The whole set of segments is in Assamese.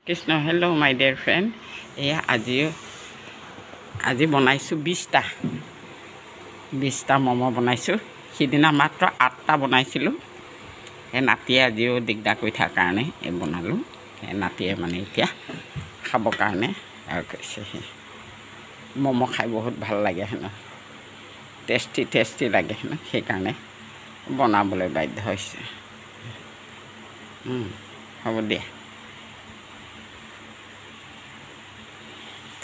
কৃষ্ণ হেল্ল' মাই ডিয়াৰ ফ্ৰেণ্ড এয়া আজি বনাইছোঁ 20টা ম'ম' বনাইছোঁ সিদিনা মাত্ৰ 8টা বনাইছিলোঁ এই নাতিয়ে আজিও দিগদাৰ কৰি থকাৰ কাৰণে এই বনালোঁ এই নাতিয়ে মানে এতিয়া খাবৰ কাৰণে আৰু কৈছে ম'ম' খাই বহুত ভাল লাগে হেনো টেষ্টি লাগে হেনো সেইকাৰণে বনাবলৈ বাধ্য হৈছে হ'ব দিয়া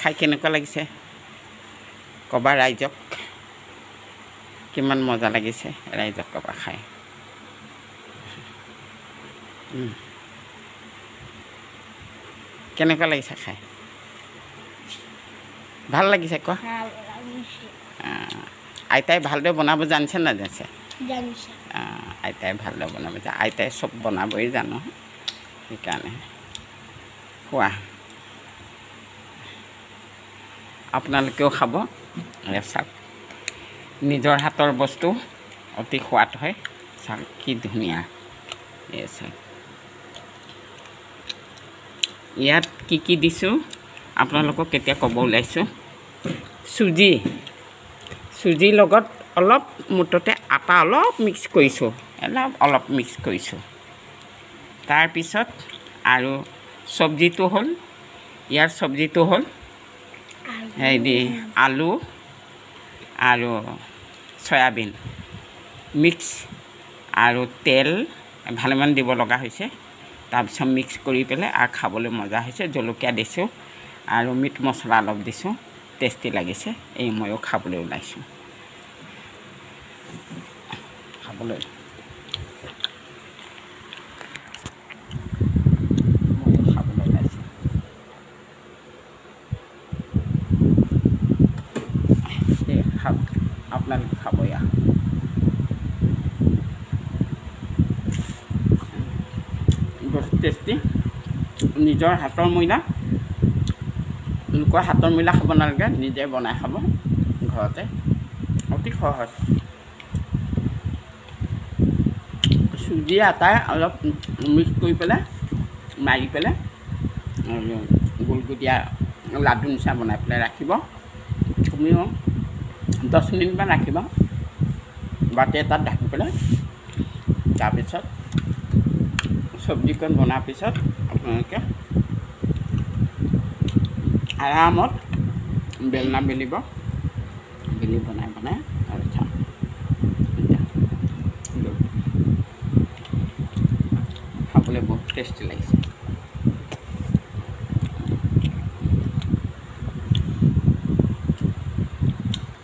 খাই কেনেকুৱা লাগিছে ক'বা ৰাইজক কিমান মজা লাগিছে ৰাইজক ক'বা খাই কেনেকুৱা লাগিছে খাই ভাল লাগিছে ক আইতাই ভালদৰে বনাব জানিছে নাজানিছে আইতাই ভালদৰে বনাব জানে আইতাই চব বনাবই জানো সেইকাৰণে খোৱা আপোনালোকেও খাব চাওক নিজৰ হাতৰ বস্তু অতি সোৱাদ হয় চাওক কি ধুনীয়া এই চাওক ইয়াত কি দিছোঁ আপোনালোকক কেতিয়া ক'ব ওলাইছোঁ চুজিৰ লগত অলপ মুঠতে আটা অলপ মিক্স কৰিছোঁ অলপ মিক্স কৰিছোঁ তাৰপিছত আৰু চব্জিটো হ'ল ইয়াৰ চব্জিটো হ'ল হেৰি আলু আৰু চয়াবিন মিক্স আৰু তেল ভালেমান দিব লগা হৈছে তাৰপিছত মিক্স কৰি পেলাই আৰু খাবলৈ মজা হৈছে জলকীয়া দিছোঁ আৰু মিট মছলা অলপ দিছোঁ টেষ্টি লাগিছে এই ময়ো খাবলৈ ওলাইছোঁ খাবলৈ আপোনালোকে খাব ইয়া বহুত টেষ্টি নিজৰ হাতৰ ময়লা লোকৰ হাতৰ ময়লা খাব নালাগে নিজে বনাই খাব ঘৰতে অতি সহজ চুজি আটাই অলপ মিক্স কৰি পেলাই মাৰি পেলাই গোলগুটীয়া লাডু নিচিনা বনাই পেলাই ৰাখিব তুমিও 10 মিনিটমান ৰাখিব বাতি এটাত ঢাকি পেলাই তাৰপিছত চব্জিকণ বনাৰ পিছত আপোনালোকে আৰামত বেলনা বেলি বনাই আৰু খাম খাবলৈ বহুত টেষ্টি লাগিছে